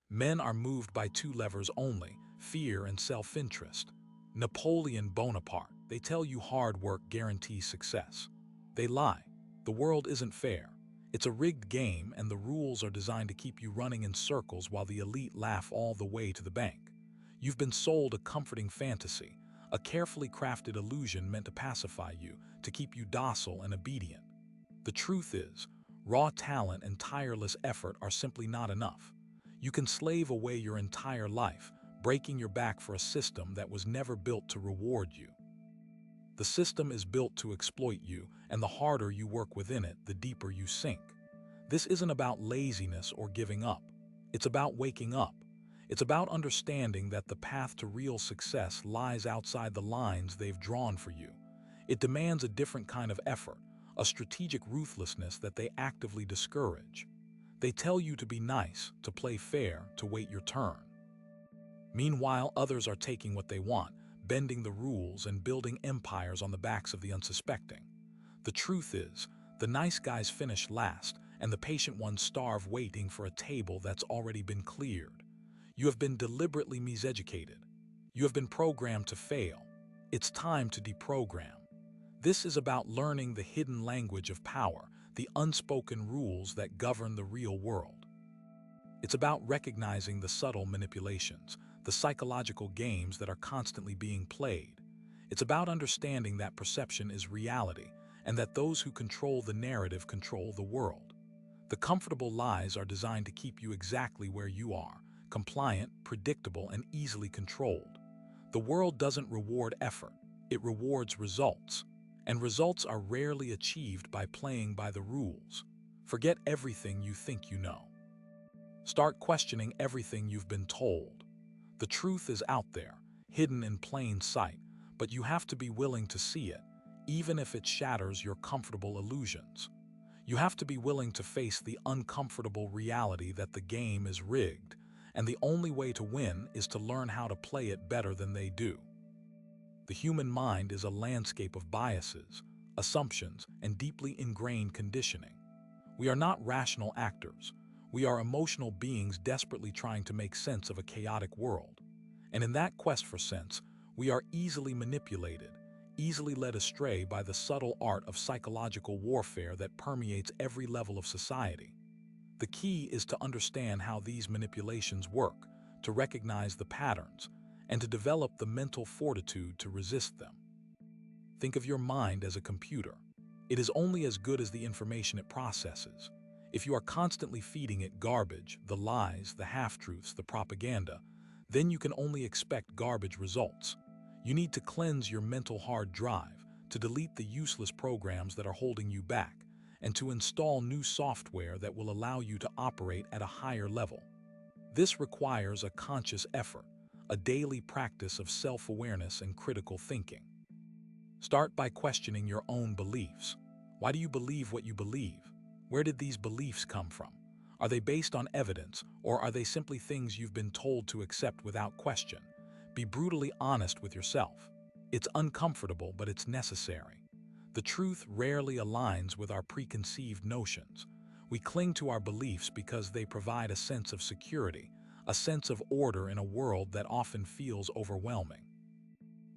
Men are moved by two levers only, fear and self-interest. Napoleon Bonaparte, they tell you hard work guarantees success. They lie. The world isn't fair. It's a rigged game, and the rules are designed to keep you running in circles while the elite laugh all the way to the bank. You've been sold a comforting fantasy, a carefully crafted illusion meant to pacify you, to keep you docile and obedient. The truth is, raw talent and tireless effort are simply not enough. You can slave away your entire life, breaking your back for a system that was never built to reward you. The system is built to exploit you, and the harder you work within it, the deeper you sink. This isn't about laziness or giving up. It's about waking up. It's about understanding that the path to real success lies outside the lines they've drawn for you. It demands a different kind of effort, a strategic ruthlessness that they actively discourage. They tell you to be nice, to play fair, to wait your turn. Meanwhile, others are taking what they want, bending the rules and building empires on the backs of the unsuspecting. The truth is, the nice guys finish last, and the patient ones starve waiting for a table that's already been cleared. You have been deliberately miseducated. You have been programmed to fail. It's time to deprogram. This is about learning the hidden language of power, the unspoken rules that govern the real world. It's about recognizing the subtle manipulations, the psychological games that are constantly being played. It's about understanding that perception is reality, and that those who control the narrative control the world. The comfortable lies are designed to keep you exactly where you are, compliant, predictable, and easily controlled. The world doesn't reward effort, it rewards results. And results are rarely achieved by playing by the rules. Forget everything you think you know. Start questioning everything you've been told. The truth is out there, hidden in plain sight, but you have to be willing to see it, even if it shatters your comfortable illusions. You have to be willing to face the uncomfortable reality that the game is rigged, and the only way to win is to learn how to play it better than they do. The human mind is a landscape of biases, assumptions, and deeply ingrained conditioning. We are not rational actors. We are emotional beings desperately trying to make sense of a chaotic world. And in that quest for sense, we are easily manipulated, easily led astray by the subtle art of psychological warfare that permeates every level of society. The key is to understand how these manipulations work, to recognize the patterns, and to develop the mental fortitude to resist them. Think of your mind as a computer. It is only as good as the information it processes. If you are constantly feeding it garbage, the lies, the half-truths, the propaganda, then you can only expect garbage results. You need to cleanse your mental hard drive, to delete the useless programs that are holding you back, and to install new software that will allow you to operate at a higher level. This requires a conscious effort, a daily practice of self-awareness and critical thinking. Start by questioning your own beliefs. Why do you believe what you believe? Where did these beliefs come from? Are they based on evidence, or are they simply things you've been told to accept without question? Be brutally honest with yourself. It's uncomfortable, but it's necessary. The truth rarely aligns with our preconceived notions. We cling to our beliefs because they provide a sense of security, a sense of order in a world that often feels overwhelming.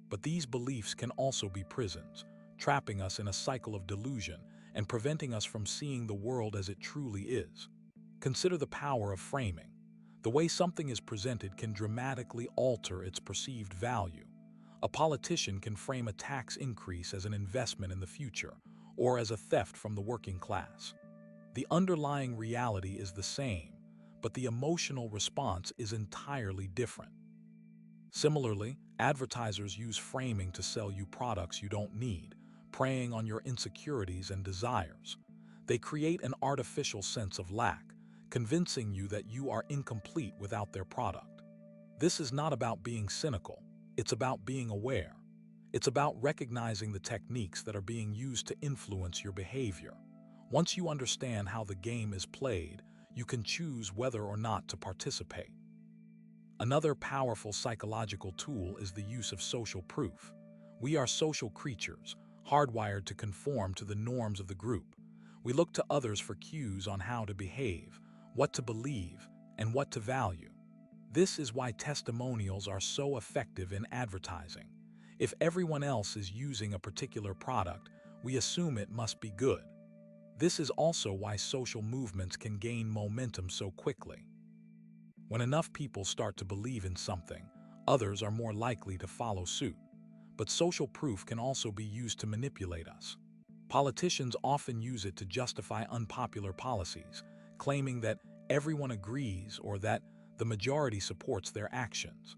But these beliefs can also be prisons, trapping us in a cycle of delusion and preventing us from seeing the world as it truly is. Consider the power of framing. The way something is presented can dramatically alter its perceived value. A politician can frame a tax increase as an investment in the future, or as a theft from the working class. The underlying reality is the same, but the emotional response is entirely different. Similarly, advertisers use framing to sell you products you don't need, preying on your insecurities and desires. They create an artificial sense of lack, convincing you that you are incomplete without their product. This is not about being cynical, it's about being aware. It's about recognizing the techniques that are being used to influence your behavior. Once you understand how the game is played, you can choose whether or not to participate. Another powerful psychological tool is the use of social proof. We are social creatures, hardwired to conform to the norms of the group. We look to others for cues on how to behave, what to believe, and what to value. This is why testimonials are so effective in advertising. If everyone else is using a particular product, we assume it must be good. This is also why social movements can gain momentum so quickly. When enough people start to believe in something, others are more likely to follow suit. But social proof can also be used to manipulate us. Politicians often use it to justify unpopular policies, claiming that everyone agrees or that the majority supports their actions.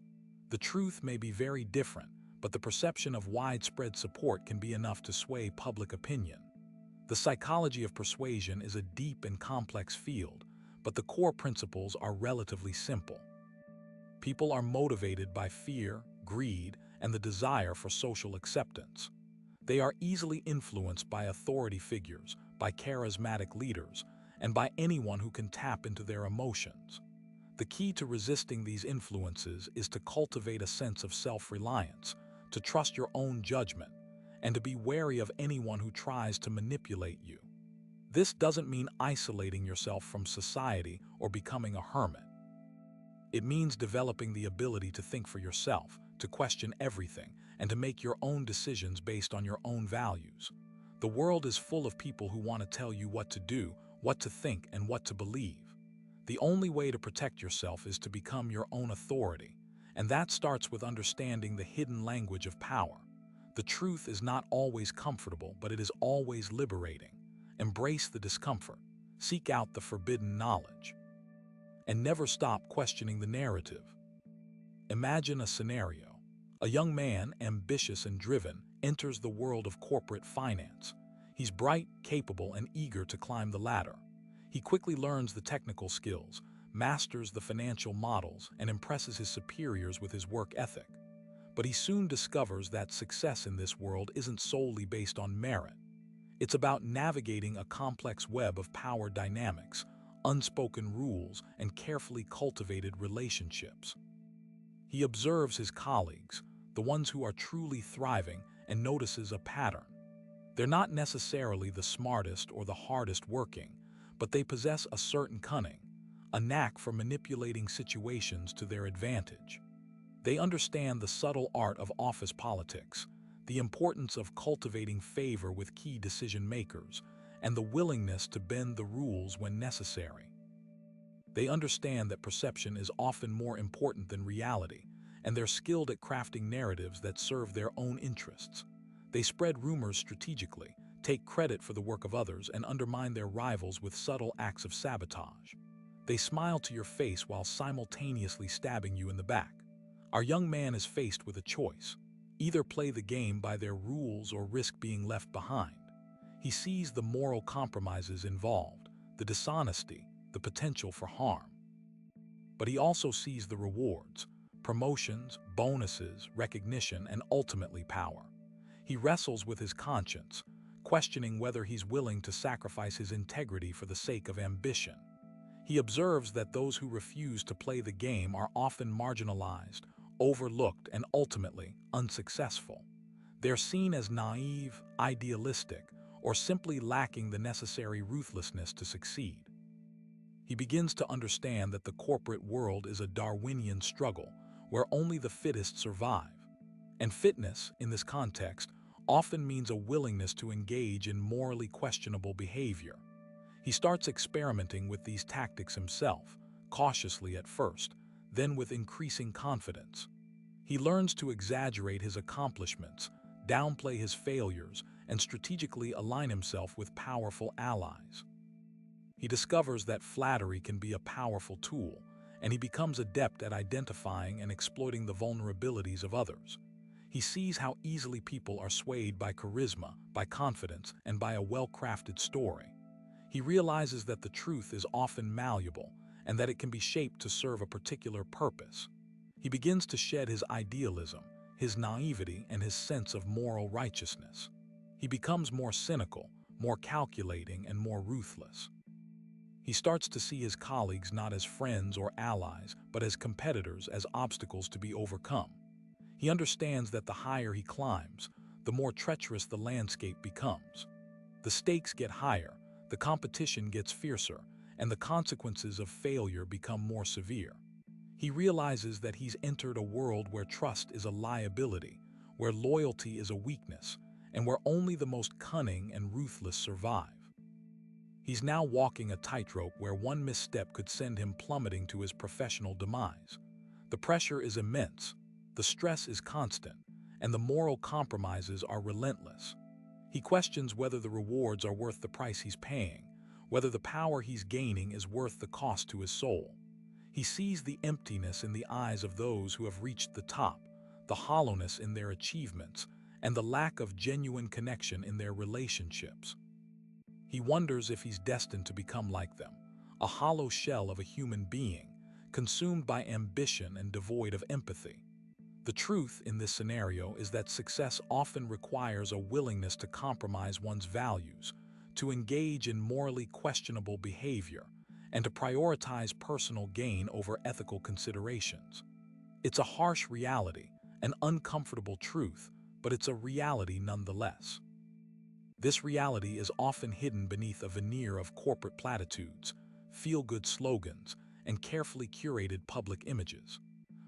The truth may be very different, but the perception of widespread support can be enough to sway public opinion. The psychology of persuasion is a deep and complex field, but the core principles are relatively simple. People are motivated by fear, greed, and the desire for social acceptance. They are easily influenced by authority figures, by charismatic leaders, and by anyone who can tap into their emotions. The key to resisting these influences is to cultivate a sense of self-reliance, to trust your own judgment, and to be wary of anyone who tries to manipulate you. This doesn't mean isolating yourself from society or becoming a hermit. It means developing the ability to think for yourself, to question everything, and to make your own decisions based on your own values. The world is full of people who want to tell you what to do, what to think, and what to believe. The only way to protect yourself is to become your own authority, and that starts with understanding the hidden language of power. The truth is not always comfortable, but it is always liberating. Embrace the discomfort, seek out the forbidden knowledge, and never stop questioning the narrative. Imagine a scenario. A young man, ambitious and driven, enters the world of corporate finance. He's bright, capable, and eager to climb the ladder. He quickly learns the technical skills, masters the financial models, and impresses his superiors with his work ethic. But he soon discovers that success in this world isn't solely based on merit. It's about navigating a complex web of power dynamics, unspoken rules, and carefully cultivated relationships. He observes his colleagues, the ones who are truly thriving, and notices a pattern. They're not necessarily the smartest or the hardest working, but they possess a certain cunning, a knack for manipulating situations to their advantage. They understand the subtle art of office politics, the importance of cultivating favor with key decision makers, and the willingness to bend the rules when necessary. They understand that perception is often more important than reality, and they're skilled at crafting narratives that serve their own interests. They spread rumors strategically, take credit for the work of others, and undermine their rivals with subtle acts of sabotage. They smile to your face while simultaneously stabbing you in the back. Our young man is faced with a choice. Either play the game by their rules or risk being left behind. He sees the moral compromises involved, the dishonesty, the potential for harm. But he also sees the rewards, promotions, bonuses, recognition, and ultimately power. He wrestles with his conscience, questioning whether he's willing to sacrifice his integrity for the sake of ambition. He observes that those who refuse to play the game are often marginalized, overlooked, and ultimately unsuccessful. They're seen as naive, idealistic, or simply lacking the necessary ruthlessness to succeed. He begins to understand that the corporate world is a Darwinian struggle where only the fittest survive. And fitness, in this context, often means a willingness to engage in morally questionable behavior. He starts experimenting with these tactics himself, cautiously at first, then with increasing confidence. He learns to exaggerate his accomplishments, downplay his failures, and strategically align himself with powerful allies. He discovers that flattery can be a powerful tool, and he becomes adept at identifying and exploiting the vulnerabilities of others. He sees how easily people are swayed by charisma, by confidence, and by a well-crafted story. He realizes that the truth is often malleable, and that it can be shaped to serve a particular purpose. He begins to shed his idealism, his naivety, and his sense of moral righteousness. He becomes more cynical, more calculating, and more ruthless. He starts to see his colleagues not as friends or allies, but as competitors, as obstacles to be overcome. He understands that the higher he climbs, the more treacherous the landscape becomes. The stakes get higher, the competition gets fiercer, and the consequences of failure become more severe. He realizes that he's entered a world where trust is a liability, where loyalty is a weakness, and where only the most cunning and ruthless survive. He's now walking a tightrope where one misstep could send him plummeting to his professional demise. The pressure is immense, the stress is constant, and the moral compromises are relentless. He questions whether the rewards are worth the price he's paying, whether the power he's gaining is worth the cost to his soul. He sees the emptiness in the eyes of those who have reached the top, the hollowness in their achievements, and the lack of genuine connection in their relationships. He wonders if he's destined to become like them, a hollow shell of a human being, consumed by ambition and devoid of empathy. The truth in this scenario is that success often requires a willingness to compromise one's values, to engage in morally questionable behavior, and to prioritize personal gain over ethical considerations. It's a harsh reality, an uncomfortable truth, but it's a reality nonetheless. This reality is often hidden beneath a veneer of corporate platitudes, feel-good slogans, and carefully curated public images.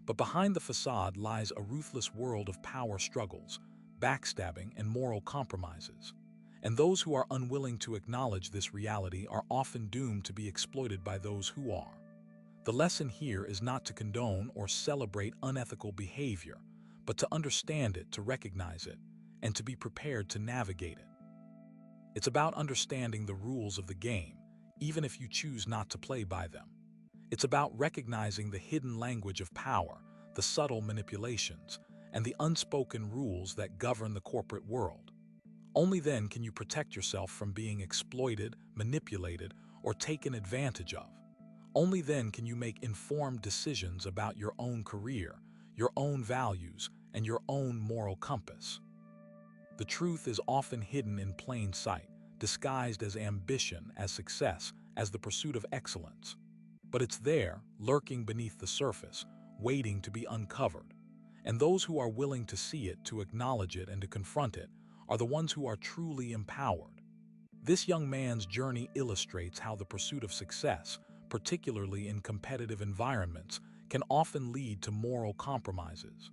But behind the facade lies a ruthless world of power struggles, backstabbing, and moral compromises. And those who are unwilling to acknowledge this reality are often doomed to be exploited by those who are. The lesson here is not to condone or celebrate unethical behavior, but to understand it, to recognize it, and to be prepared to navigate it. It's about understanding the rules of the game, even if you choose not to play by them. It's about recognizing the hidden language of power, the subtle manipulations, and the unspoken rules that govern the corporate world. Only then can you protect yourself from being exploited, manipulated, or taken advantage of. Only then can you make informed decisions about your own career, your own values, and your own moral compass. The truth is often hidden in plain sight, disguised as ambition, as success, as the pursuit of excellence. But it's there, lurking beneath the surface, waiting to be uncovered. And those who are willing to see it, to acknowledge it, and to confront it, are the ones who are truly empowered. This young man's journey illustrates how the pursuit of success, particularly in competitive environments, can often lead to moral compromises.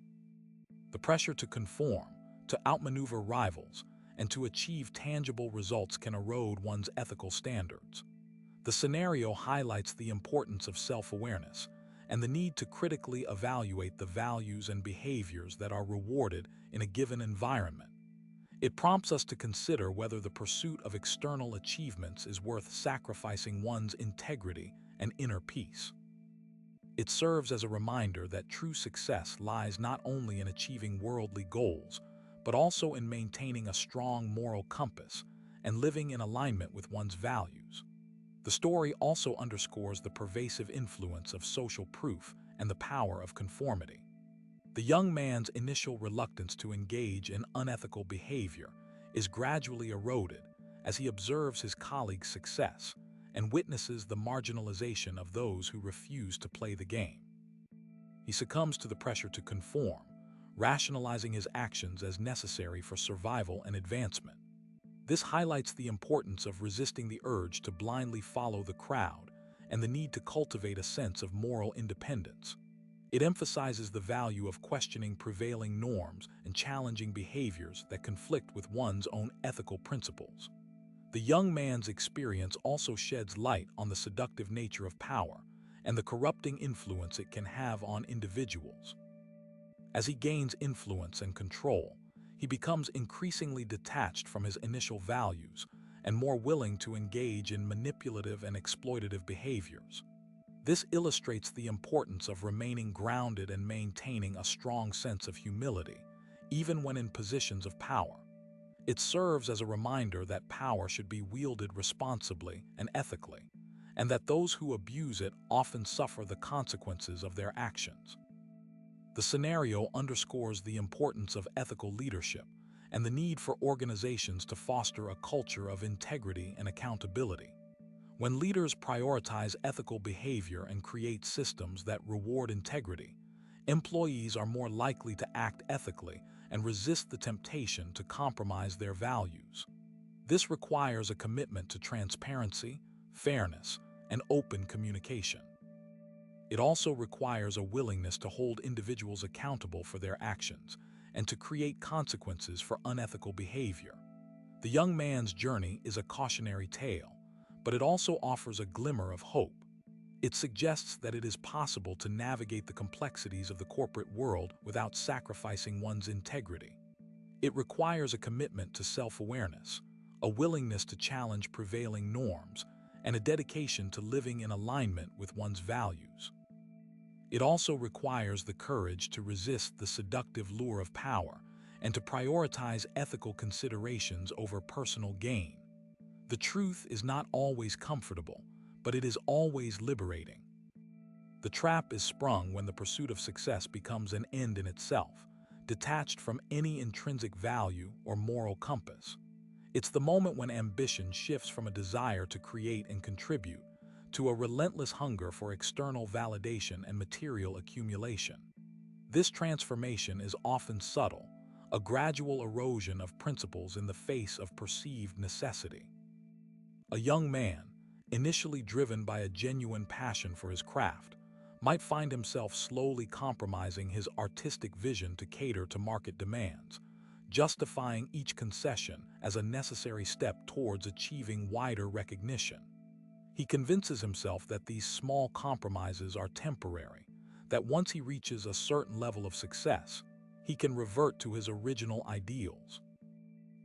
The pressure to conform, to outmaneuver rivals, and to achieve tangible results can erode one's ethical standards. The scenario highlights the importance of self-awareness and the need to critically evaluate the values and behaviors that are rewarded in a given environment. It prompts us to consider whether the pursuit of external achievements is worth sacrificing one's integrity and inner peace. It serves as a reminder that true success lies not only in achieving worldly goals, but also in maintaining a strong moral compass and living in alignment with one's values. The story also underscores the pervasive influence of social proof and the power of conformity. The young man's initial reluctance to engage in unethical behavior is gradually eroded as he observes his colleagues' success and witnesses the marginalization of those who refuse to play the game. He succumbs to the pressure to conform, rationalizing his actions as necessary for survival and advancement. This highlights the importance of resisting the urge to blindly follow the crowd and the need to cultivate a sense of moral independence. It emphasizes the value of questioning prevailing norms and challenging behaviors that conflict with one's own ethical principles. The young man's experience also sheds light on the seductive nature of power and the corrupting influence it can have on individuals. As he gains influence and control, he becomes increasingly detached from his initial values and more willing to engage in manipulative and exploitative behaviors. This illustrates the importance of remaining grounded and maintaining a strong sense of humility, even when in positions of power. It serves as a reminder that power should be wielded responsibly and ethically, and that those who abuse it often suffer the consequences of their actions. The scenario underscores the importance of ethical leadership and the need for organizations to foster a culture of integrity and accountability. When leaders prioritize ethical behavior and create systems that reward integrity, employees are more likely to act ethically and resist the temptation to compromise their values. This requires a commitment to transparency, fairness, and open communication. It also requires a willingness to hold individuals accountable for their actions and to create consequences for unethical behavior. The young man's journey is a cautionary tale, but it also offers a glimmer of hope. It suggests that it is possible to navigate the complexities of the corporate world without sacrificing one's integrity. It requires a commitment to self-awareness, a willingness to challenge prevailing norms, and a dedication to living in alignment with one's values. It also requires the courage to resist the seductive lure of power and to prioritize ethical considerations over personal gain. The truth is not always comfortable, but it is always liberating. The trap is sprung when the pursuit of success becomes an end in itself, detached from any intrinsic value or moral compass. It's the moment when ambition shifts from a desire to create and contribute to a relentless hunger for external validation and material accumulation. This transformation is often subtle, a gradual erosion of principles in the face of perceived necessity. A young man, initially driven by a genuine passion for his craft, might find himself slowly compromising his artistic vision to cater to market demands, justifying each concession as a necessary step towards achieving wider recognition. He convinces himself that these small compromises are temporary, that once he reaches a certain level of success, he can revert to his original ideals.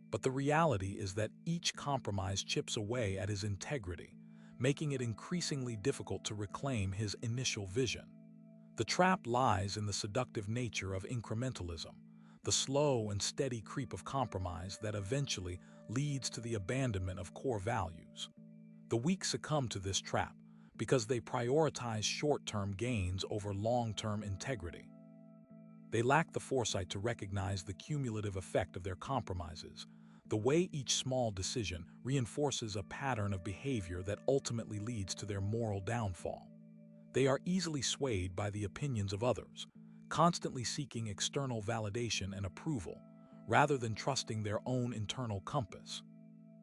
But the reality is that each compromise chips away at his integrity, making it increasingly difficult to reclaim his initial vision. The trap lies in the seductive nature of incrementalism, the slow and steady creep of compromise that eventually leads to the abandonment of core values. The weak succumb to this trap because they prioritize short-term gains over long-term integrity. They lack the foresight to recognize the cumulative effect of their compromises, the way each small decision reinforces a pattern of behavior that ultimately leads to their moral downfall. They are easily swayed by the opinions of others, constantly seeking external validation and approval, rather than trusting their own internal compass.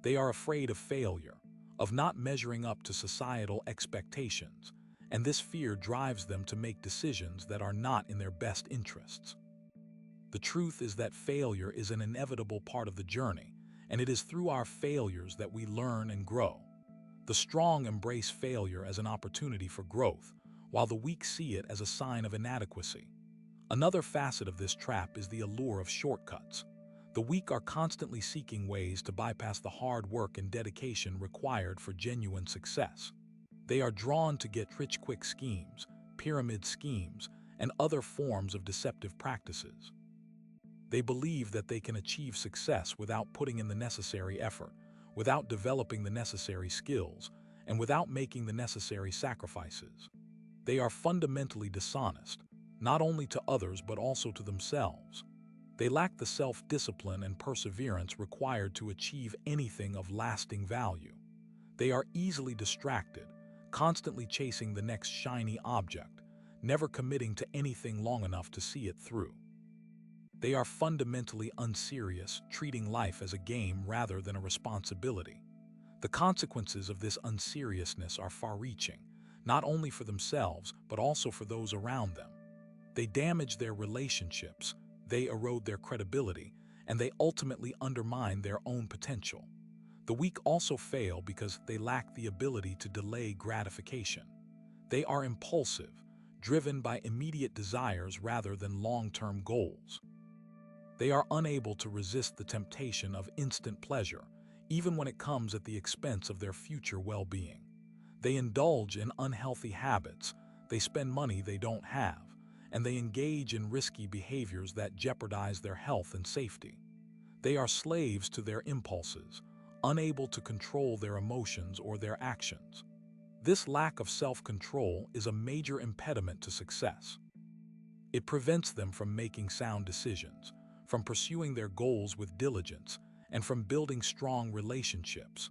They are afraid of failure, of not measuring up to societal expectations, and this fear drives them to make decisions that are not in their best interests. The truth is that failure is an inevitable part of the journey, and it is through our failures that we learn and grow. The strong embrace failure as an opportunity for growth, while the weak see it as a sign of inadequacy. Another facet of this trap is the allure of shortcuts. The weak are constantly seeking ways to bypass the hard work and dedication required for genuine success. They are drawn to get-rich-quick schemes, pyramid schemes, and other forms of deceptive practices. They believe that they can achieve success without putting in the necessary effort, without developing the necessary skills, and without making the necessary sacrifices. They are fundamentally dishonest, not only to others but also to themselves. They lack the self-discipline and perseverance required to achieve anything of lasting value. They are easily distracted, constantly chasing the next shiny object, never committing to anything long enough to see it through. They are fundamentally unserious, treating life as a game rather than a responsibility. The consequences of this unseriousness are far-reaching, not only for themselves but also for those around them. They damage their relationships, they erode their credibility, and they ultimately undermine their own potential. The weak also fail because they lack the ability to delay gratification. They are impulsive, driven by immediate desires rather than long-term goals. They are unable to resist the temptation of instant pleasure, even when it comes at the expense of their future well-being. They indulge in unhealthy habits, they spend money they don't have, and they engage in risky behaviors that jeopardize their health and safety. They are slaves to their impulses, unable to control their emotions or their actions. This lack of self-control is a major impediment to success. It prevents them from making sound decisions, from pursuing their goals with diligence, and from building strong relationships.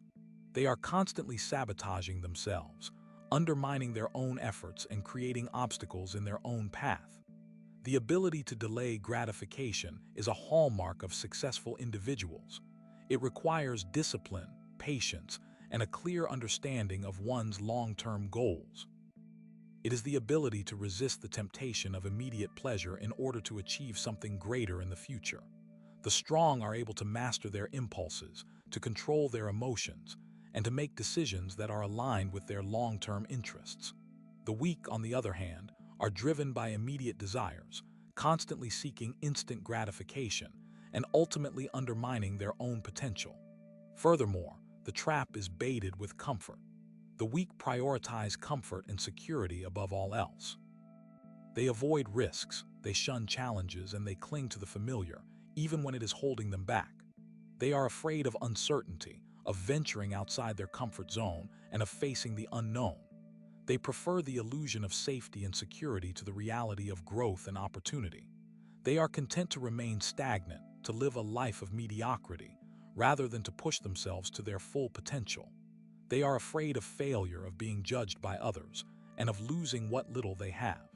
They are constantly sabotaging themselves, undermining their own efforts and creating obstacles in their own path. The ability to delay gratification is a hallmark of successful individuals. It requires discipline, patience, and a clear understanding of one's long-term goals. It is the ability to resist the temptation of immediate pleasure in order to achieve something greater in the future. The strong are able to master their impulses, to control their emotions, and to make decisions that are aligned with their long-term interests. The weak, on the other hand, are driven by immediate desires, constantly seeking instant gratification, and ultimately undermining their own potential. Furthermore, the trap is baited with comfort. The weak prioritize comfort and security above all else. They avoid risks, they shun challenges, and they cling to the familiar, even when it is holding them back. They are afraid of uncertainty, of venturing outside their comfort zone, and of facing the unknown. They prefer the illusion of safety and security to the reality of growth and opportunity. They are content to remain stagnant, to live a life of mediocrity, rather than to push themselves to their full potential. They are afraid of failure, of being judged by others, and of losing what little they have.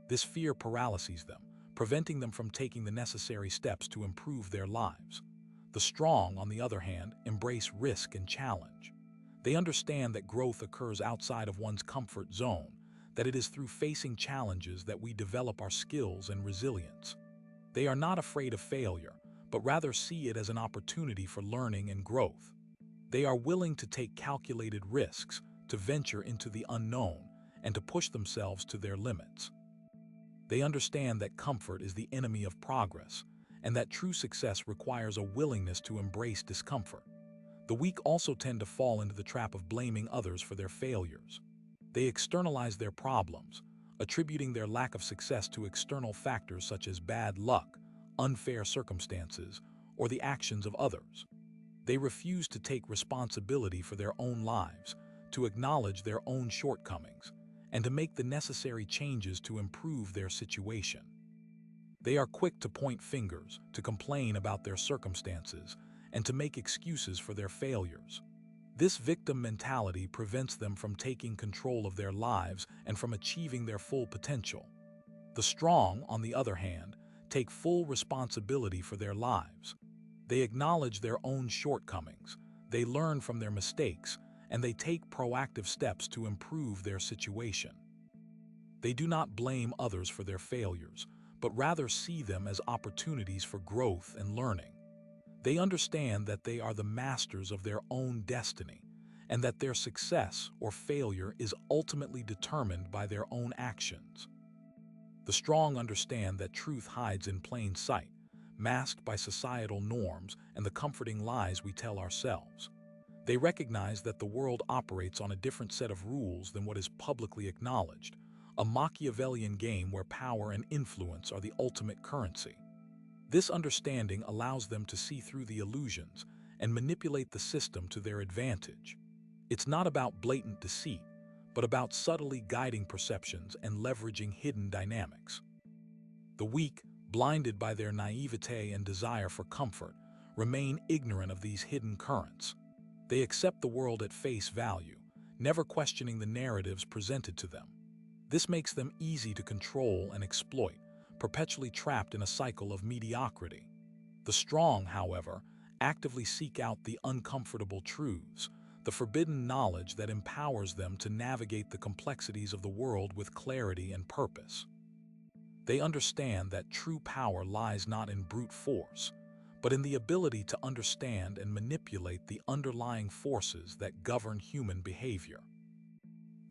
This fear paralyzes them, preventing them from taking the necessary steps to improve their lives. The strong, on the other hand, embrace risk and challenge. They understand that growth occurs outside of one's comfort zone, that it is through facing challenges that we develop our skills and resilience. They are not afraid of failure, but rather see it as an opportunity for learning and growth. They are willing to take calculated risks, to venture into the unknown, and to push themselves to their limits. They understand that comfort is the enemy of progress, and that true success requires a willingness to embrace discomfort. The weak also tend to fall into the trap of blaming others for their failures. They externalize their problems, attributing their lack of success to external factors such as bad luck, unfair circumstances, or the actions of others. They refuse to take responsibility for their own lives, to acknowledge their own shortcomings, and to make the necessary changes to improve their situation. They are quick to point fingers, to complain about their circumstances, and to make excuses for their failures. This victim mentality prevents them from taking control of their lives and from achieving their full potential. The strong, on the other hand, take full responsibility for their lives. They acknowledge their own shortcomings, they learn from their mistakes, and they take proactive steps to improve their situation. They do not blame others for their failures, but rather see them as opportunities for growth and learning. They understand that they are the masters of their own destiny, and that their success or failure is ultimately determined by their own actions. The strong understand that truth hides in plain sight, masked by societal norms and the comforting lies we tell ourselves. They recognize that the world operates on a different set of rules than what is publicly acknowledged, a Machiavellian game where power and influence are the ultimate currency. This understanding allows them to see through the illusions and manipulate the system to their advantage. It's not about blatant deceit, but about subtly guiding perceptions and leveraging hidden dynamics. The weak, blinded by their naivete and desire for comfort, remain ignorant of these hidden currents. They accept the world at face value, never questioning the narratives presented to them. This makes them easy to control and exploit, perpetually trapped in a cycle of mediocrity. The strong, however, actively seek out the uncomfortable truths, the forbidden knowledge that empowers them to navigate the complexities of the world with clarity and purpose. They understand that true power lies not in brute force, but in the ability to understand and manipulate the underlying forces that govern human behavior.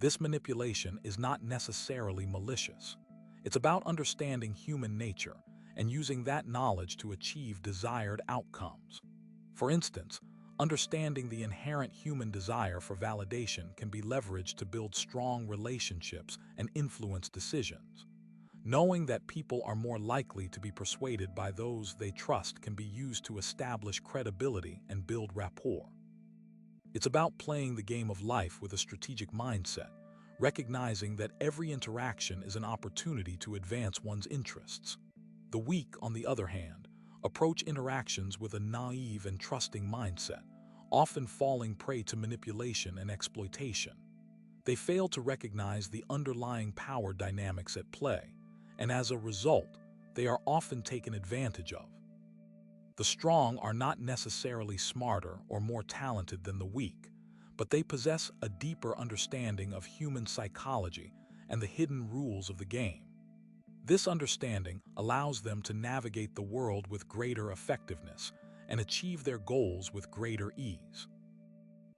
This manipulation is not necessarily malicious. It's about understanding human nature and using that knowledge to achieve desired outcomes. For instance, understanding the inherent human desire for validation can be leveraged to build strong relationships and influence decisions. Knowing that people are more likely to be persuaded by those they trust can be used to establish credibility and build rapport. It's about playing the game of life with a strategic mindset, recognizing that every interaction is an opportunity to advance one's interests. The weak, on the other hand, approach interactions with a naive and trusting mindset, often falling prey to manipulation and exploitation. They fail to recognize the underlying power dynamics at play, and as a result, they are often taken advantage of. The strong are not necessarily smarter or more talented than the weak, but they possess a deeper understanding of human psychology and the hidden rules of the game. This understanding allows them to navigate the world with greater effectiveness and achieve their goals with greater ease.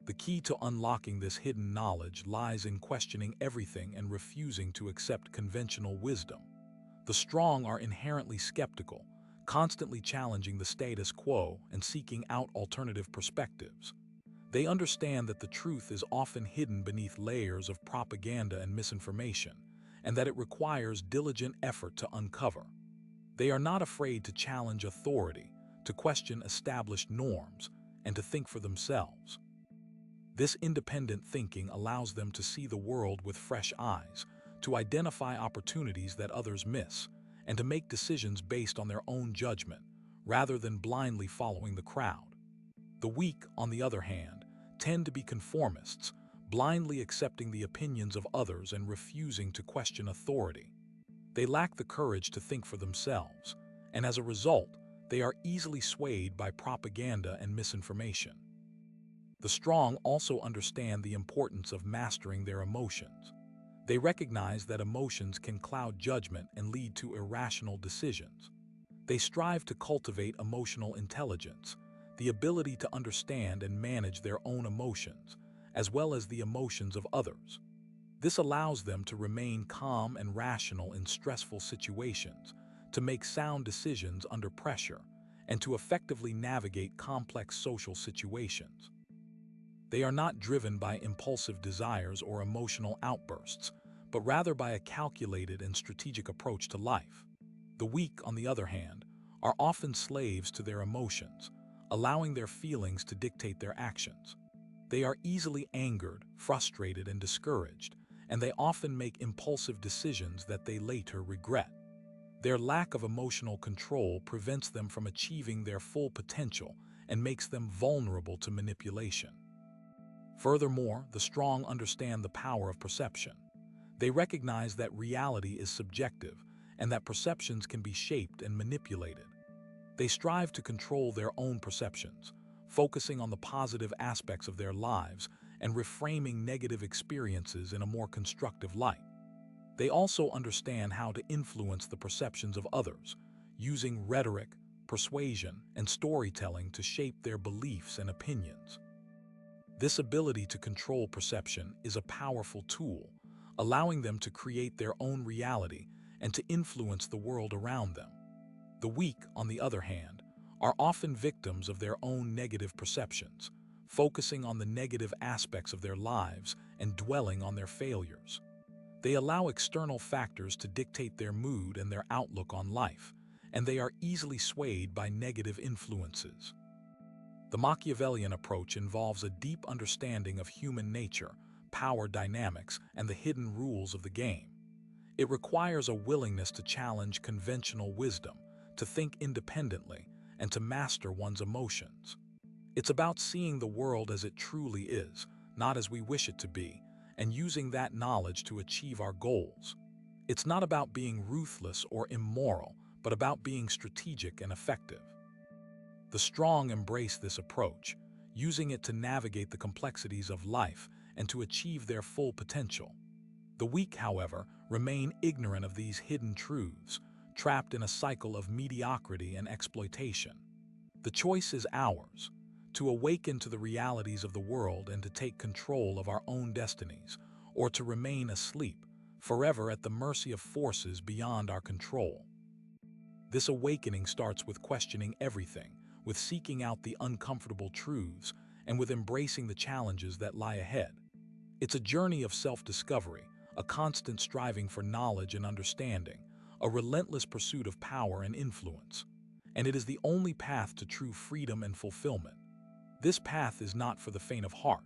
The key to unlocking this hidden knowledge lies in questioning everything and refusing to accept conventional wisdom. The strong are inherently skeptical, constantly challenging the status quo and seeking out alternative perspectives. They understand that the truth is often hidden beneath layers of propaganda and misinformation, and that it requires diligent effort to uncover. They are not afraid to challenge authority, to question established norms, and to think for themselves. This independent thinking allows them to see the world with fresh eyes, to identify opportunities that others miss, and to make decisions based on their own judgment, rather than blindly following the crowd. The weak, on the other hand, tend to be conformists, blindly accepting the opinions of others and refusing to question authority. They lack the courage to think for themselves, and as a result, they are easily swayed by propaganda and misinformation. The strong also understand the importance of mastering their emotions. They recognize that emotions can cloud judgment and lead to irrational decisions. They strive to cultivate emotional intelligence, the ability to understand and manage their own emotions, as well as the emotions of others. This allows them to remain calm and rational in stressful situations, to make sound decisions under pressure, and to effectively navigate complex social situations. They are not driven by impulsive desires or emotional outbursts, but rather by a calculated and strategic approach to life. The weak, on the other hand, are often slaves to their emotions, allowing their feelings to dictate their actions. They are easily angered, frustrated, and discouraged, and they often make impulsive decisions that they later regret. Their lack of emotional control prevents them from achieving their full potential and makes them vulnerable to manipulation. Furthermore, the strong understand the power of perception. They recognize that reality is subjective and that perceptions can be shaped and manipulated. They strive to control their own perceptions, focusing on the positive aspects of their lives and reframing negative experiences in a more constructive light. They also understand how to influence the perceptions of others, using rhetoric, persuasion, and storytelling to shape their beliefs and opinions. This ability to control perception is a powerful tool, allowing them to create their own reality and to influence the world around them. The weak, on the other hand, are often victims of their own negative perceptions, focusing on the negative aspects of their lives and dwelling on their failures. They allow external factors to dictate their mood and their outlook on life, and they are easily swayed by negative influences. The Machiavellian approach involves a deep understanding of human nature, power dynamics, and the hidden rules of the game. It requires a willingness to challenge conventional wisdom, to think independently, and to master one's emotions. It's about seeing the world as it truly is, not as we wish it to be, and using that knowledge to achieve our goals. It's not about being ruthless or immoral, but about being strategic and effective. The strong embrace this approach, using it to navigate the complexities of life and to achieve their full potential. The weak, however, remain ignorant of these hidden truths, trapped in a cycle of mediocrity and exploitation. The choice is ours, to awaken to the realities of the world and to take control of our own destinies, or to remain asleep, forever at the mercy of forces beyond our control. This awakening starts with questioning everything, with seeking out the uncomfortable truths, and with embracing the challenges that lie ahead. It's a journey of self-discovery, a constant striving for knowledge and understanding, a relentless pursuit of power and influence. And it is the only path to true freedom and fulfillment. This path is not for the faint of heart.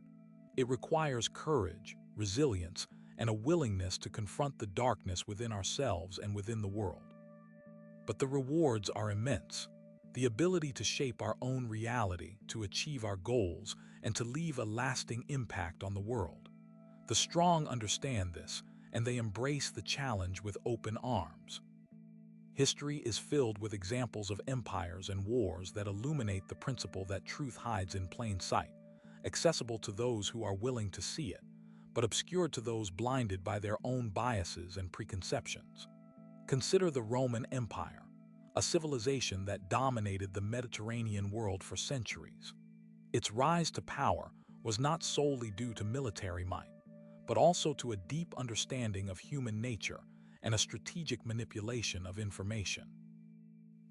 It requires courage, resilience, and a willingness to confront the darkness within ourselves and within the world. But the rewards are immense. The ability to shape our own reality, to achieve our goals, and to leave a lasting impact on the world. The strong understand this, and they embrace the challenge with open arms. History is filled with examples of empires and wars that illuminate the principle that truth hides in plain sight, accessible to those who are willing to see it, but obscured to those blinded by their own biases and preconceptions. Consider the Roman Empire, a civilization that dominated the Mediterranean world for centuries. Its rise to power was not solely due to military might, but also to a deep understanding of human nature and a strategic manipulation of information.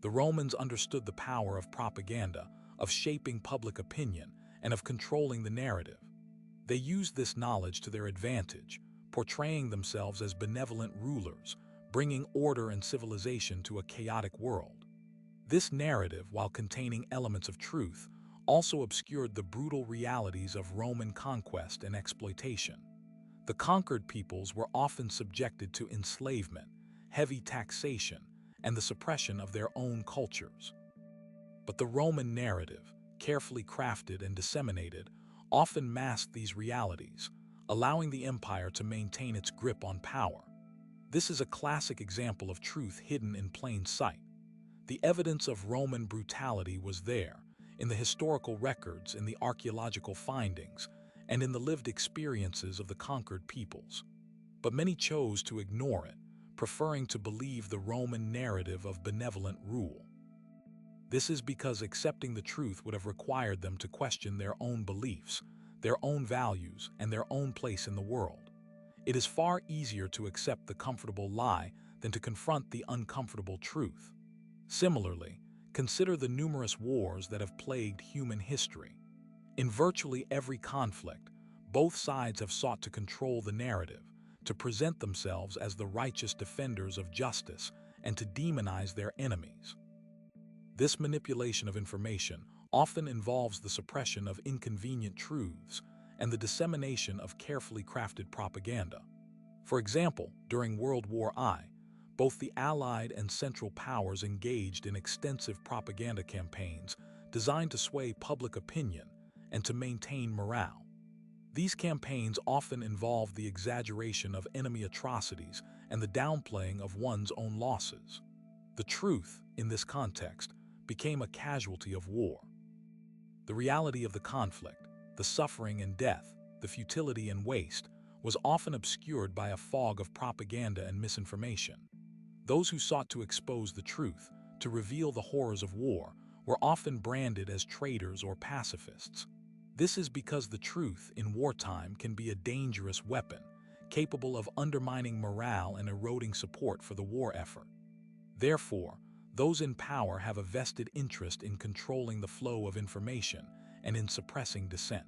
The Romans understood the power of propaganda, of shaping public opinion, and of controlling the narrative. They used this knowledge to their advantage, portraying themselves as benevolent rulers, bringing order and civilization to a chaotic world. This narrative, while containing elements of truth, also obscured the brutal realities of Roman conquest and exploitation. The conquered peoples were often subjected to enslavement, heavy taxation, and the suppression of their own cultures. But the Roman narrative, carefully crafted and disseminated, often masked these realities, allowing the empire to maintain its grip on power. This is a classic example of truth hidden in plain sight. The evidence of Roman brutality was there, in the historical records, in the archaeological findings, and in the lived experiences of the conquered peoples. But many chose to ignore it, preferring to believe the Roman narrative of benevolent rule. This is because accepting the truth would have required them to question their own beliefs, their own values, and their own place in the world. It is far easier to accept the comfortable lie than to confront the uncomfortable truth. Similarly, consider the numerous wars that have plagued human history. In virtually every conflict, both sides have sought to control the narrative, to present themselves as the righteous defenders of justice, and to demonize their enemies. This manipulation of information often involves the suppression of inconvenient truths and the dissemination of carefully crafted propaganda. For example, during World War I, both the Allied and Central Powers engaged in extensive propaganda campaigns designed to sway public opinion and to maintain morale. These campaigns often involved the exaggeration of enemy atrocities and the downplaying of one's own losses. The truth, in this context, became a casualty of war. The reality of the conflict, the suffering and death, the futility and waste, was often obscured by a fog of propaganda and misinformation. Those who sought to expose the truth, to reveal the horrors of war, were often branded as traitors or pacifists. This is because the truth in wartime can be a dangerous weapon, capable of undermining morale and eroding support for the war effort. Therefore, those in power have a vested interest in controlling the flow of information and in suppressing dissent.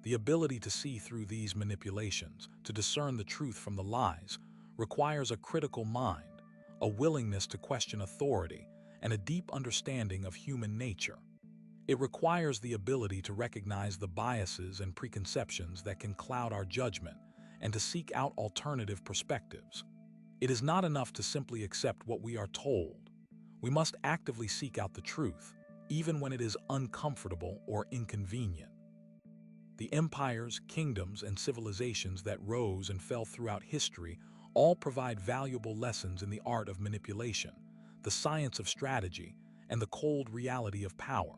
The ability to see through these manipulations, to discern the truth from the lies, requires a critical mind, a willingness to question authority, and a deep understanding of human nature. It requires the ability to recognize the biases and preconceptions that can cloud our judgment and to seek out alternative perspectives. It is not enough to simply accept what we are told. We must actively seek out the truth, even when it is uncomfortable or inconvenient. The empires, kingdoms, and civilizations that rose and fell throughout history all provide valuable lessons in the art of manipulation, the science of strategy, and the cold reality of power.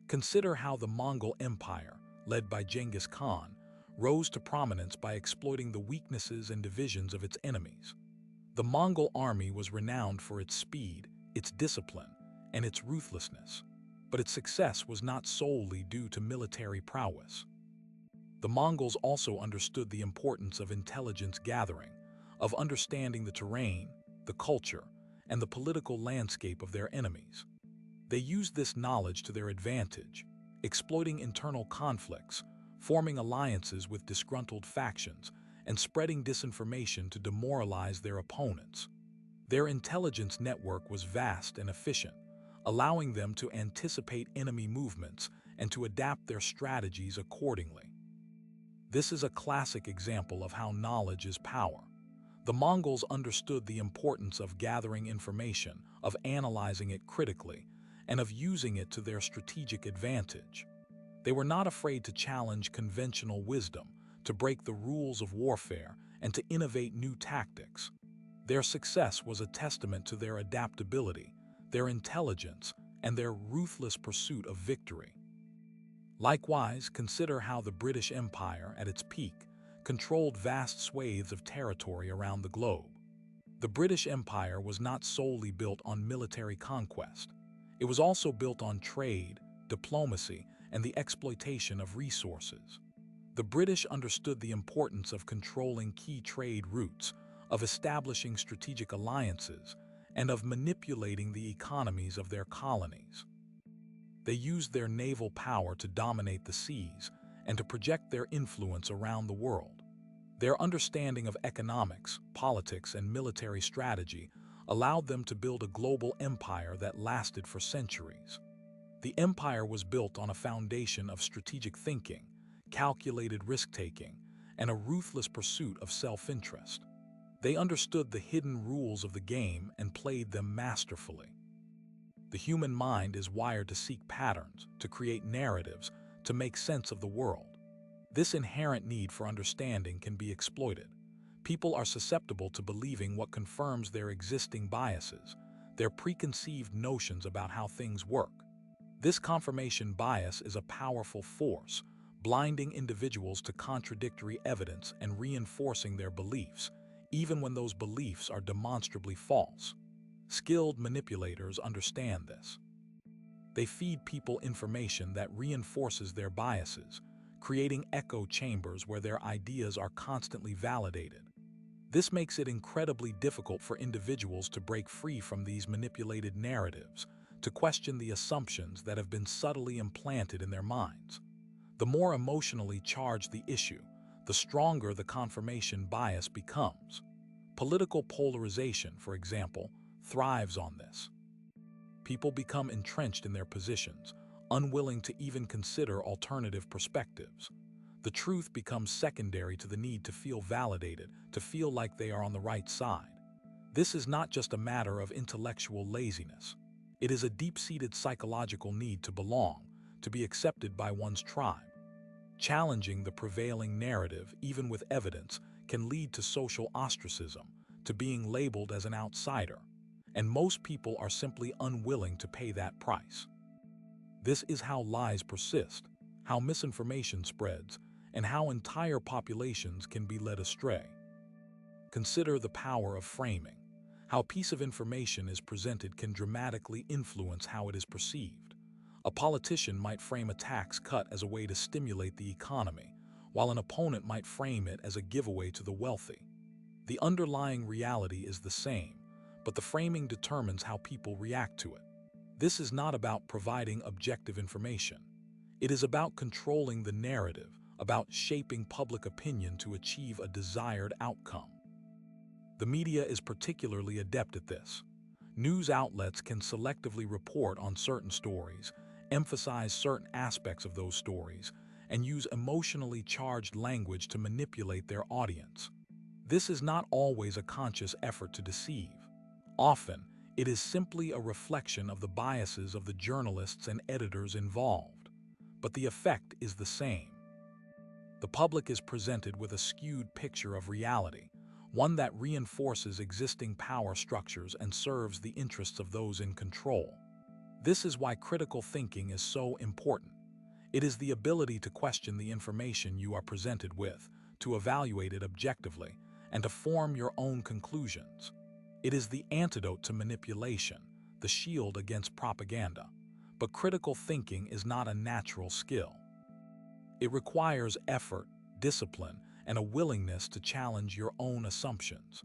Consider how the Mongol Empire, led by Genghis Khan, rose to prominence by exploiting the weaknesses and divisions of its enemies. The Mongol army was renowned for its speed, its discipline, and its ruthlessness, but its success was not solely due to military prowess. The Mongols also understood the importance of intelligence gathering, of understanding the terrain, the culture, and the political landscape of their enemies. They used this knowledge to their advantage, exploiting internal conflicts, forming alliances with disgruntled factions, and spreading disinformation to demoralize their opponents. Their intelligence network was vast and efficient, allowing them to anticipate enemy movements and to adapt their strategies accordingly. This is a classic example of how knowledge is power. The Mongols understood the importance of gathering information, of analyzing it critically, and of using it to their strategic advantage. They were not afraid to challenge conventional wisdom, to break the rules of warfare, and to innovate new tactics. Their success was a testament to their adaptability, their intelligence, and their ruthless pursuit of victory. Likewise, consider how the British Empire, at its peak, controlled vast swathes of territory around the globe. The British Empire was not solely built on military conquest. It was also built on trade, diplomacy, and the exploitation of resources. The British understood the importance of controlling key trade routes, of establishing strategic alliances, and of manipulating the economies of their colonies. They used their naval power to dominate the seas and to project their influence around the world. Their understanding of economics, politics, and military strategy allowed them to build a global empire that lasted for centuries. The empire was built on a foundation of strategic thinking, calculated risk-taking, and a ruthless pursuit of self-interest. They understood the hidden rules of the game and played them masterfully. The human mind is wired to seek patterns, to create narratives, to make sense of the world. This inherent need for understanding can be exploited. People are susceptible to believing what confirms their existing biases, their preconceived notions about how things work. This confirmation bias is a powerful force, blinding individuals to contradictory evidence and reinforcing their beliefs, even when those beliefs are demonstrably false. Skilled manipulators understand this. They feed people information that reinforces their biases, creating echo chambers where their ideas are constantly validated. This makes it incredibly difficult for individuals to break free from these manipulated narratives, to question the assumptions that have been subtly implanted in their minds. The more emotionally charged the issue, the stronger the confirmation bias becomes. Political polarization, for example, thrives on this. People become entrenched in their positions, unwilling to even consider alternative perspectives. The truth becomes secondary to the need to feel validated, to feel like they are on the right side. This is not just a matter of intellectual laziness. It is a deep-seated psychological need to belong, to be accepted by one's tribe. Challenging the prevailing narrative, even with evidence, can lead to social ostracism, to being labeled as an outsider, and most people are simply unwilling to pay that price. This is how lies persist, how misinformation spreads, and how entire populations can be led astray. Consider the power of framing. How a piece of information is presented can dramatically influence how it is perceived. A politician might frame a tax cut as a way to stimulate the economy, while an opponent might frame it as a giveaway to the wealthy. The underlying reality is the same, but the framing determines how people react to it. This is not about providing objective information. It is about controlling the narrative, about shaping public opinion to achieve a desired outcome. The media is particularly adept at this. News outlets can selectively report on certain stories, emphasize certain aspects of those stories, and use emotionally charged language to manipulate their audience. This is not always a conscious effort to deceive. Often, it is simply a reflection of the biases of the journalists and editors involved. But the effect is the same. The public is presented with a skewed picture of reality, one that reinforces existing power structures and serves the interests of those in control. This is why critical thinking is so important. It is the ability to question the information you are presented with, to evaluate it objectively, and to form your own conclusions. It is the antidote to manipulation, the shield against propaganda. But critical thinking is not a natural skill. It requires effort, discipline, and a willingness to challenge your own assumptions.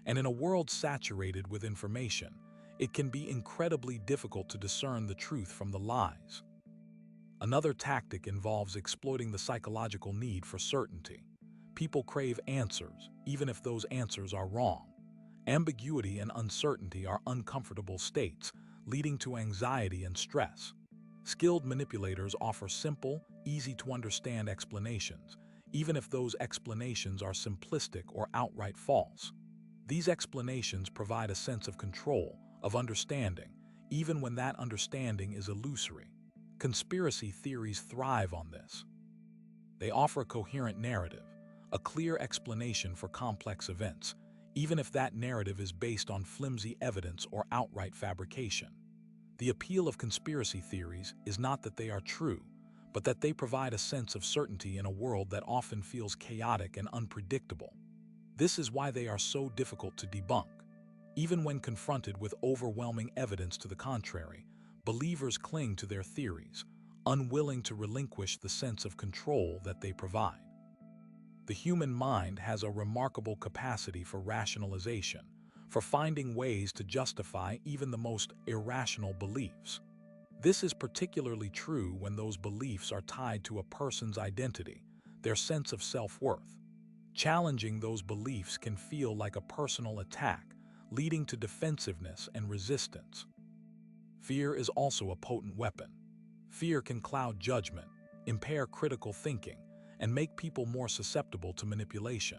And in a world saturated with information, it can be incredibly difficult to discern the truth from the lies. Another tactic involves exploiting the psychological need for certainty. People crave answers, even if those answers are wrong. Ambiguity and uncertainty are uncomfortable states, leading to anxiety and stress. Skilled manipulators offer simple, easy-to-understand explanations, even if those explanations are simplistic or outright false. These explanations provide a sense of control, of understanding, even when that understanding is illusory. Conspiracy theories thrive on this. They offer a coherent narrative, a clear explanation for complex events, even if that narrative is based on flimsy evidence or outright fabrication. The appeal of conspiracy theories is not that they are true, but that they provide a sense of certainty in a world that often feels chaotic and unpredictable. This is why they are so difficult to debunk. Even when confronted with overwhelming evidence to the contrary, believers cling to their theories, unwilling to relinquish the sense of control that they provide. The human mind has a remarkable capacity for rationalization, for finding ways to justify even the most irrational beliefs. This is particularly true when those beliefs are tied to a person's identity, their sense of self-worth. Challenging those beliefs can feel like a personal attack, leading to defensiveness and resistance. Fear is also a potent weapon. Fear can cloud judgment, impair critical thinking, and make people more susceptible to manipulation.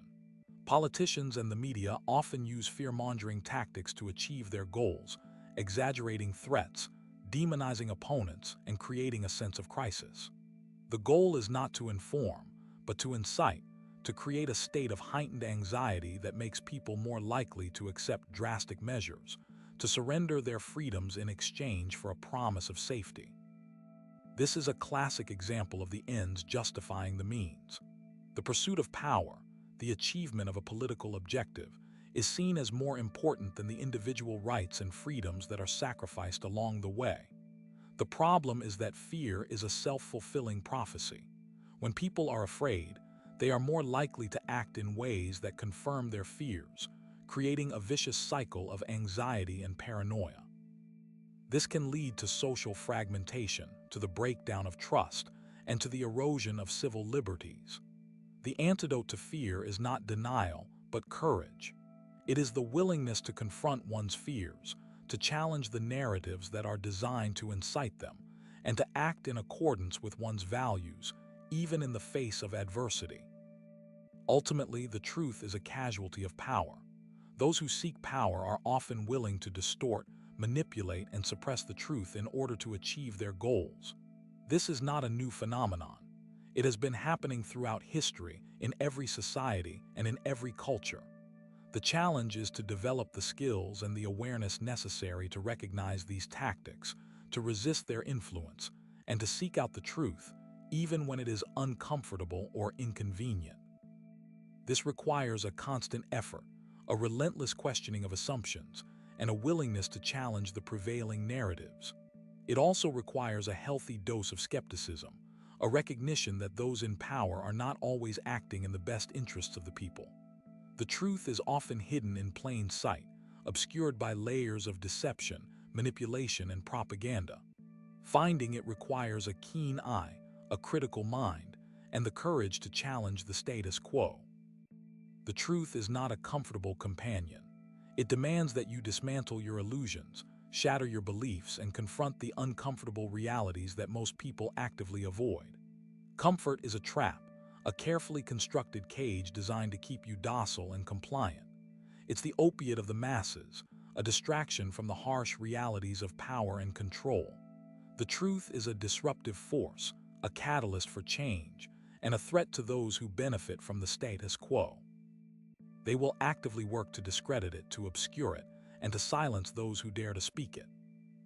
Politicians and the media often use fear-mongering tactics to achieve their goals, exaggerating threats, demonizing opponents, and creating a sense of crisis. The goal is not to inform, but to incite, to create a state of heightened anxiety that makes people more likely to accept drastic measures, to surrender their freedoms in exchange for a promise of safety. This is a classic example of the ends justifying the means. The pursuit of power, the achievement of a political objective, is seen as more important than the individual rights and freedoms that are sacrificed along the way. The problem is that fear is a self-fulfilling prophecy. When people are afraid, they are more likely to act in ways that confirm their fears, creating a vicious cycle of anxiety and paranoia. This can lead to social fragmentation, to the breakdown of trust, and to the erosion of civil liberties. The antidote to fear is not denial, but courage. It is the willingness to confront one's fears, to challenge the narratives that are designed to incite them, and to act in accordance with one's values, even in the face of adversity. Ultimately, the truth is a casualty of power. Those who seek power are often willing to distort, manipulate, and suppress the truth in order to achieve their goals. This is not a new phenomenon. It has been happening throughout history, in every society, and in every culture. The challenge is to develop the skills and the awareness necessary to recognize these tactics, to resist their influence, and to seek out the truth, even when it is uncomfortable or inconvenient. This requires a constant effort, a relentless questioning of assumptions, and a willingness to challenge the prevailing narratives. It also requires a healthy dose of skepticism, a recognition that those in power are not always acting in the best interests of the people. The truth is often hidden in plain sight, obscured by layers of deception, manipulation, and propaganda. Finding it requires a keen eye, a critical mind, and the courage to challenge the status quo. The truth is not a comfortable companion. It demands that you dismantle your illusions, shatter your beliefs, and confront the uncomfortable realities that most people actively avoid. Comfort is a trap, a carefully constructed cage designed to keep you docile and compliant. It's the opiate of the masses, a distraction from the harsh realities of power and control. The truth is a disruptive force, a catalyst for change, and a threat to those who benefit from the status quo. They will actively work to discredit it, to obscure it, and to silence those who dare to speak it.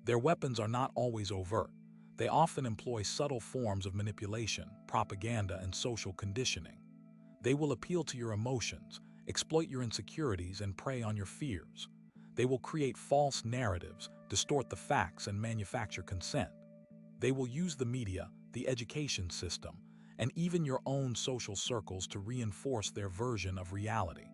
Their weapons are not always overt. They often employ subtle forms of manipulation, propaganda, and social conditioning. They will appeal to your emotions, exploit your insecurities, and prey on your fears. They will create false narratives, distort the facts, and manufacture consent. They will use the media, the education system, and even your own social circles to reinforce their version of reality.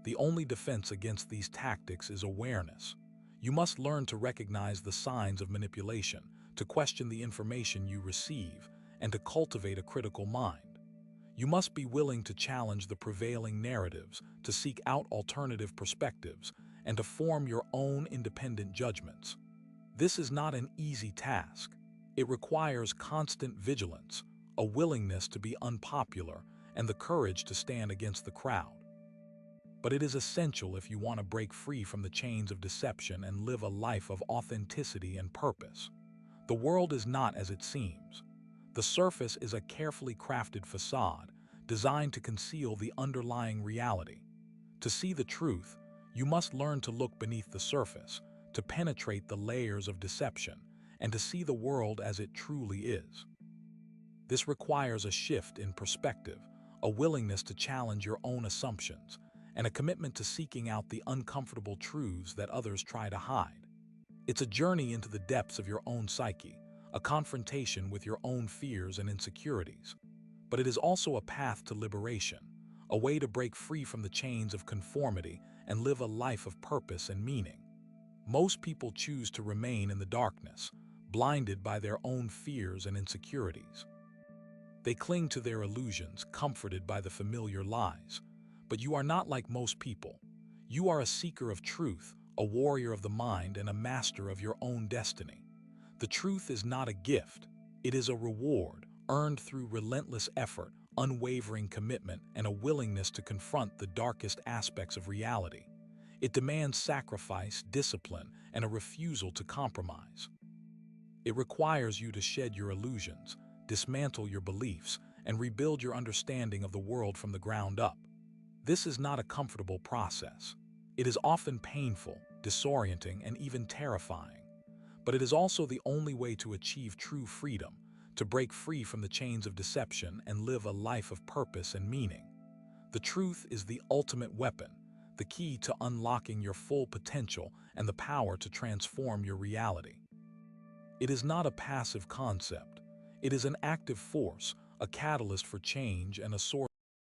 The only defense against these tactics is awareness. You must learn to recognize the signs of manipulation, to question the information you receive, and to cultivate a critical mind. You must be willing to challenge the prevailing narratives, to seek out alternative perspectives, and to form your own independent judgments. This is not an easy task. It requires constant vigilance, a willingness to be unpopular, and the courage to stand against the crowd. But it is essential if you want to break free from the chains of deception and live a life of authenticity and purpose. The world is not as it seems. The surface is a carefully crafted facade, designed to conceal the underlying reality. To see the truth, you must learn to look beneath the surface, to penetrate the layers of deception, and to see the world as it truly is. This requires a shift in perspective, a willingness to challenge your own assumptions, and a commitment to seeking out the uncomfortable truths that others try to hide. It's a journey into the depths of your own psyche, a confrontation with your own fears and insecurities. But it is also a path to liberation, a way to break free from the chains of conformity and live a life of purpose and meaning. Most people choose to remain in the darkness, blinded by their own fears and insecurities. They cling to their illusions, comforted by the familiar lies. But you are not like most people. You are a seeker of truth, a warrior of the mind, and a master of your own destiny. The truth is not a gift. It is a reward, earned through relentless effort, unwavering commitment, and a willingness to confront the darkest aspects of reality. It demands sacrifice, discipline, and a refusal to compromise. It requires you to shed your illusions, dismantle your beliefs, and rebuild your understanding of the world from the ground up. This is not a comfortable process. It is often painful, disorienting, and even terrifying. But it is also the only way to achieve true freedom, to break free from the chains of deception and live a life of purpose and meaning. The truth is the ultimate weapon, the key to unlocking your full potential and the power to transform your reality. It is not a passive concept. It is an active force, a catalyst for change, and a source